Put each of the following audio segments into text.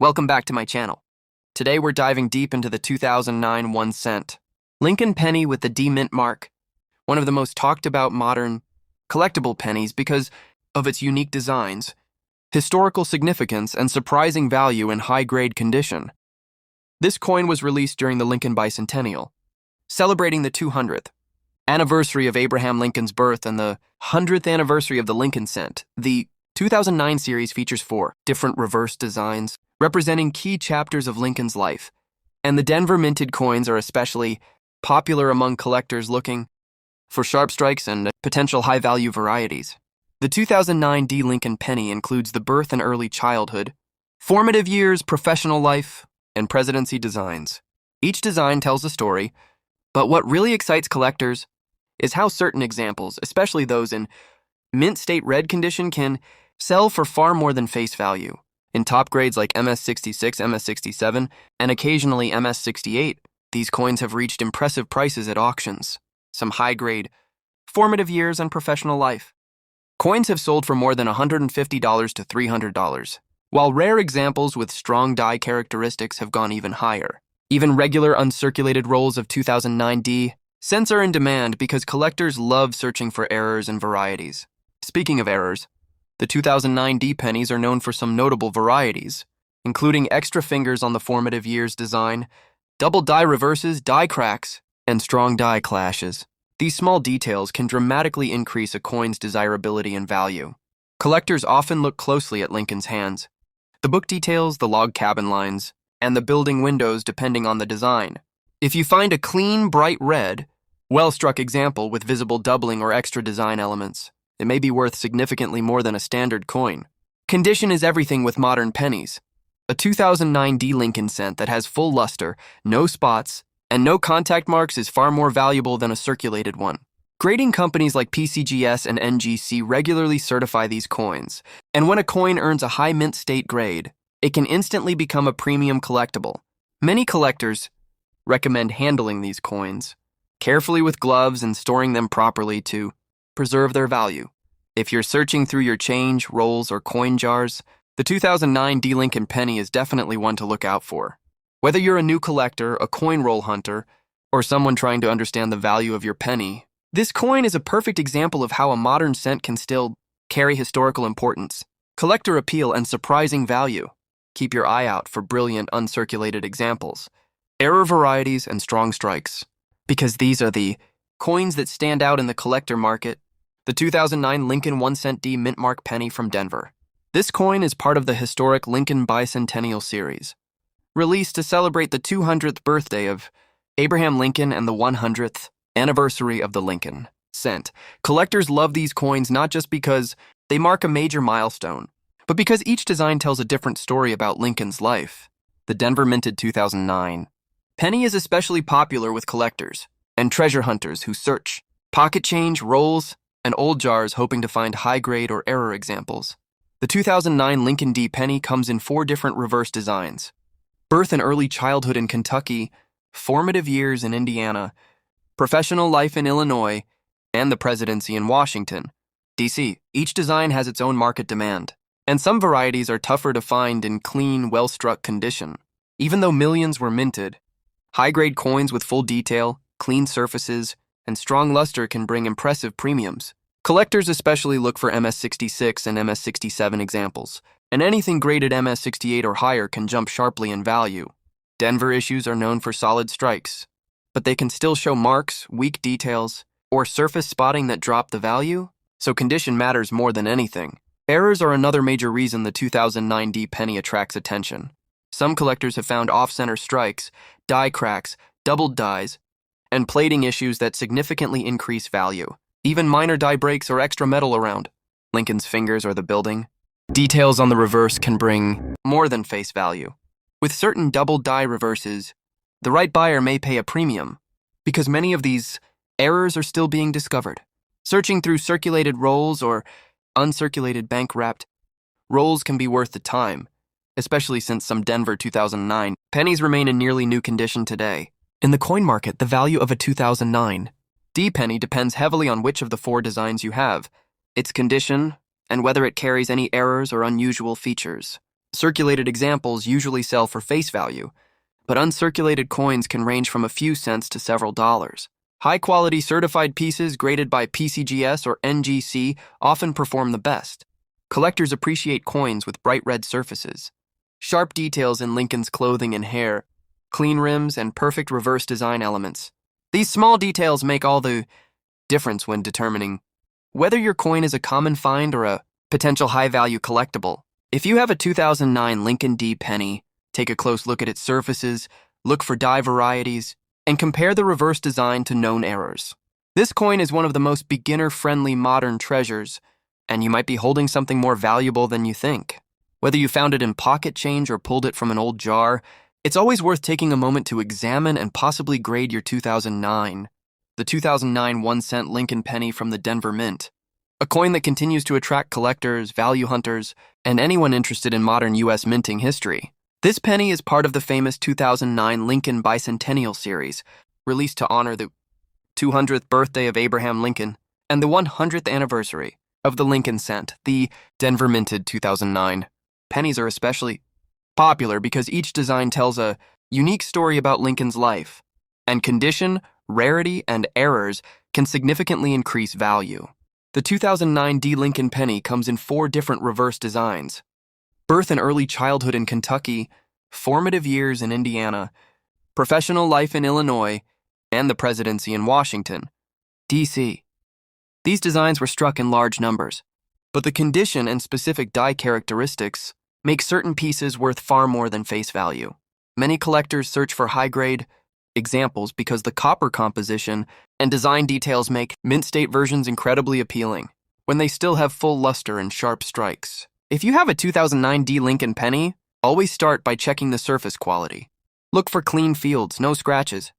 Welcome back to my channel. Today we're diving deep into the 2009 1 cent Lincoln penny with the D mint mark, one of the most talked about modern collectible pennies because of its unique designs, historical significance, and surprising value in high-grade condition. This coin was released during the Lincoln Bicentennial, celebrating the 200th anniversary of Abraham Lincoln's birth and the 100th anniversary of the Lincoln cent. The 2009 series features 4 different reverse designs representing key chapters of Lincoln's life, and the Denver minted coins are especially popular among collectors looking for sharp strikes and potential high-value varieties. The 2009 D. Lincoln penny includes the birth and early childhood, formative years, professional life, and presidency designs. Each design tells a story, but what really excites collectors is how certain examples, especially those in mint state red condition, can sell for far more than face value. In top grades like MS66, MS67, and occasionally MS68, these coins have reached impressive prices at auctions. Some high-grade, formative years and professional life. Coins have sold for more than $150 to $300, while rare examples with strong die characteristics have gone even higher. Even regular uncirculated rolls of 2009 D cents are in demand because collectors love searching for errors and varieties. Speaking of errors, the 2009 D pennies are known for some notable varieties, including extra fingers on the formative years design, double die reverses, die cracks, and strong die clashes. These small details can dramatically increase a coin's desirability and value. Collectors often look closely at Lincoln's hands, the book details, the log cabin lines, and the building windows depending on the design. If you find a clean, bright red, well-struck example with visible doubling or extra design elements, it may be worth significantly more than a standard coin. Condition is everything with modern pennies. A 2009 D. Lincoln cent that has full luster, no spots, and no contact marks is far more valuable than a circulated one. Grading companies like PCGS and NGC regularly certify these coins, and when a coin earns a high mint state grade, it can instantly become a premium collectible. Many collectors recommend handling these coins carefully with gloves and storing them properly to preserve their value. If you're searching through your change, rolls, or coin jars, the 2009 D. Lincoln penny is definitely one to look out for. Whether you're a new collector, a coin roll hunter, or someone trying to understand the value of your penny, this coin is a perfect example of how a modern cent can still carry historical importance, collector appeal, and surprising value. Keep your eye out for brilliant uncirculated examples, error varieties, and strong strikes, because these are the coins that stand out in the collector market. The 2009 Lincoln 1 cent D mint mark penny from Denver. This coin is part of the historic Lincoln Bicentennial series, released to celebrate the 200th birthday of Abraham Lincoln and the 100th anniversary of the Lincoln cent. Collectors love these coins not just because they mark a major milestone, but because each design tells a different story about Lincoln's life. The Denver minted 2009 penny is especially popular with collectors and treasure hunters who search pocket change, rolls, and old jars hoping to find high-grade or error examples. The 2009 Lincoln D penny comes in 4 different reverse designs: birth and early childhood in Kentucky, formative years in Indiana, professional life in Illinois, and the presidency in Washington, D.C. Each design has its own market demand, and some varieties are tougher to find in clean, well-struck condition. Even though millions were minted, high-grade coins with full detail, clean surfaces, and strong luster can bring impressive premiums. Collectors especially look for MS66 and MS67 examples, and anything graded MS68 or higher can jump sharply in value. Denver issues are known for solid strikes, but they can still show marks, weak details, or surface spotting that drop the value, so condition matters more than anything. Errors are another major reason the 2009 D penny attracts attention. Some collectors have found off-center strikes, die cracks, doubled dies, and plating issues that significantly increase value. Even minor die breaks or extra metal around Lincoln's fingers or the building. Details on the reverse can bring more than face value. With certain double die reverses, the right buyer may pay a premium because many of these errors are still being discovered. Searching through circulated rolls or uncirculated bank-wrapped rolls can be worth the time, especially since some Denver 2009 pennies remain in nearly new condition today. In the coin market, the value of a 2009 D penny depends heavily on which of the 4 designs you have, its condition, and whether it carries any errors or unusual features. Circulated examples usually sell for face value, but uncirculated coins can range from a few cents to several dollars. High-quality certified pieces graded by PCGS or NGC often perform the best. Collectors appreciate coins with bright red surfaces, sharp details in Lincoln's clothing and hair, clean rims, and perfect reverse design elements. These small details make all the difference when determining whether your coin is a common find or a potential high-value collectible. If you have a 2009 Lincoln D penny, take a close look at its surfaces, look for die varieties, and compare the reverse design to known errors. This coin is one of the most beginner-friendly modern treasures, and you might be holding something more valuable than you think. Whether you found it in pocket change or pulled it from an old jar, it's always worth taking a moment to examine and possibly grade your 2009. The 2009 1-cent Lincoln penny from the Denver Mint, a coin that continues to attract collectors, value hunters, and anyone interested in modern U.S. minting history. This penny is part of the famous 2009 Lincoln Bicentennial series, released to honor the 200th birthday of Abraham Lincoln and the 100th anniversary of the Lincoln cent. The Denver minted 2009 pennies are especially popular because each design tells a unique story about Lincoln's life, and condition, rarity, and errors can significantly increase value. The 2009 D. Lincoln penny comes in 4 different reverse designs: birth and early childhood in Kentucky, formative years in Indiana, professional life in Illinois, and the presidency in Washington, D.C. These designs were struck in large numbers, but the condition and specific die characteristics make certain pieces worth far more than face value. Many collectors search for high-grade examples because the copper composition and design details make mint-state versions incredibly appealing, when they still have full luster and sharp strikes. If you have a 2009 D. Lincoln penny, always start by checking the surface quality. Look for clean fields, no scratches,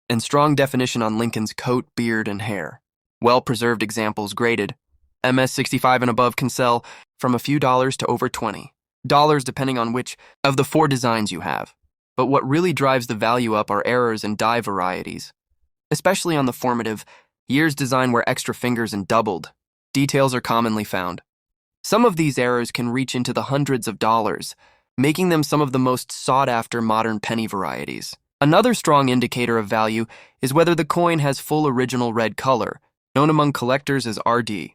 and strong definition on Lincoln's coat, beard, and hair. Well-preserved examples graded MS-65 and above can sell from a few dollars to over $20 depending on which of the 4 designs you have. But what really drives the value up are errors and die varieties, especially on the formative years design where extra fingers and doubled details are commonly found. Some of these errors can reach into the hundreds of dollars, making them some of the most sought-after modern penny varieties. Another strong indicator of value is whether the coin has full original red color, known among collectors as RD.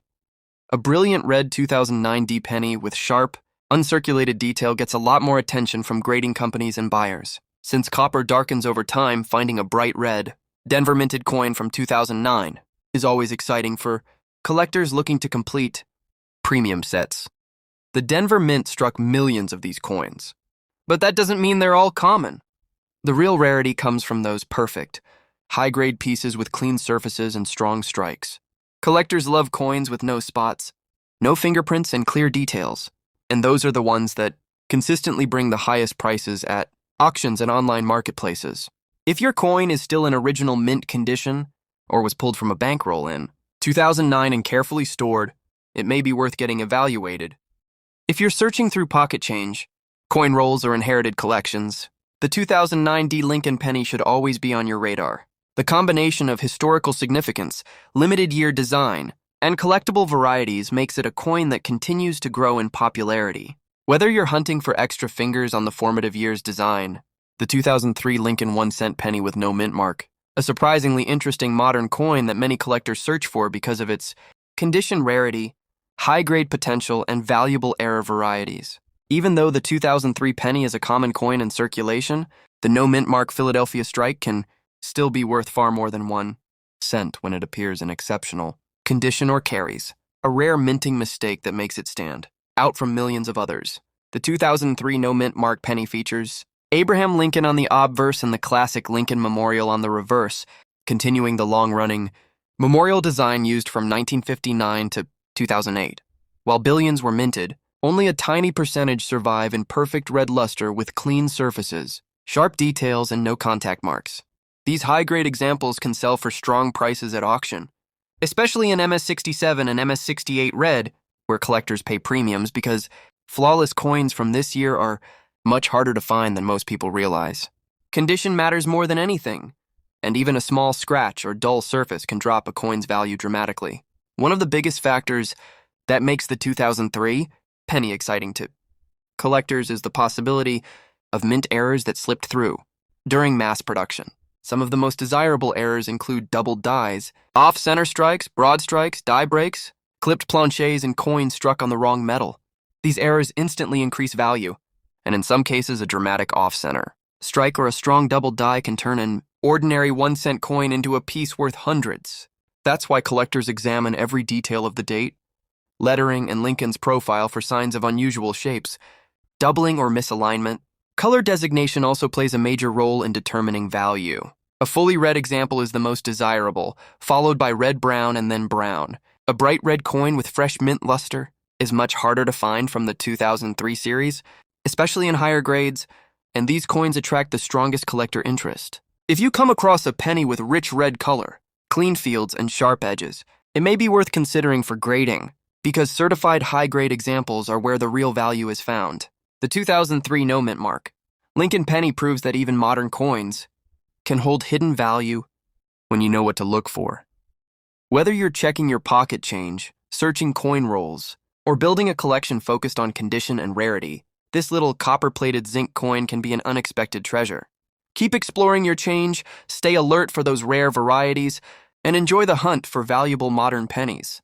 A brilliant red 2009 D penny with sharp, uncirculated detail gets a lot more attention from grading companies and buyers. Since copper darkens over time, finding a bright red, Denver minted coin from 2009 is always exciting for collectors looking to complete premium sets. The Denver Mint struck millions of these coins, but that doesn't mean they're all common. The real rarity comes from those perfect, high-grade pieces with clean surfaces and strong strikes. Collectors love coins with no spots, no fingerprints, and clear details, and those are the ones that consistently bring the highest prices at auctions and online marketplaces. If your coin is still in original mint condition or was pulled from a bankroll in 2009 and carefully stored, it may be worth getting evaluated. If you're searching through pocket change, coin rolls, or inherited collections, the 2009 D. Lincoln penny should always be on your radar. The combination of historical significance, limited year design, and collectible varieties makes it a coin that continues to grow in popularity. Whether you're hunting for extra fingers on the formative years design, the 2003 Lincoln 1-cent penny with no mint mark, a surprisingly interesting modern coin that many collectors search for because of its condition rarity, high-grade potential, and valuable error varieties. Even though the 2003 penny is a common coin in circulation, the no mint mark Philadelphia strike can still be worth far more than 1 cent when it appears in exceptional condition or carries a rare minting mistake that makes it stand out from millions of others. The 2003 no mint mark penny features Abraham Lincoln on the obverse and the classic Lincoln Memorial on the reverse, continuing the long-running memorial design used from 1959 to 2008. While billions were minted, only a tiny percentage survive in perfect red luster with clean surfaces, sharp details, and no contact marks. These high-grade examples can sell for strong prices at auction, especially in MS-67 and MS-68 red, where collectors pay premiums because flawless coins from this year are much harder to find than most people realize. Condition matters more than anything, and even a small scratch or dull surface can drop a coin's value dramatically. One of the biggest factors that makes the 2003 penny exciting to collectors is the possibility of mint errors that slipped through during mass production. Some of the most desirable errors include doubled dies, off-center strikes, broad strikes, die breaks, clipped planchets, and coins struck on the wrong metal. These errors instantly increase value, and in some cases a dramatic off-center strike or a strong double die can turn an ordinary 1-cent coin into a piece worth hundreds. That's why collectors examine every detail of the date, lettering, and Lincoln's profile for signs of unusual shapes, doubling or misalignment. Color designation also plays a major role in determining value. A fully red example is the most desirable, followed by red-brown and then brown. A bright red coin with fresh mint luster is much harder to find from the 2003 series, especially in higher grades, and these coins attract the strongest collector interest. If you come across a penny with rich red color, clean fields, and sharp edges, it may be worth considering for grading, because certified high-grade examples are where the real value is found. The 2003 no mint mark. Lincoln Penny proves that even modern coins can hold hidden value when you know what to look for. Whether you're checking your pocket change, searching coin rolls, or building a collection focused on condition and rarity, this little copper-plated zinc coin can be an unexpected treasure. Keep exploring your change, stay alert for those rare varieties, and enjoy the hunt for valuable modern pennies.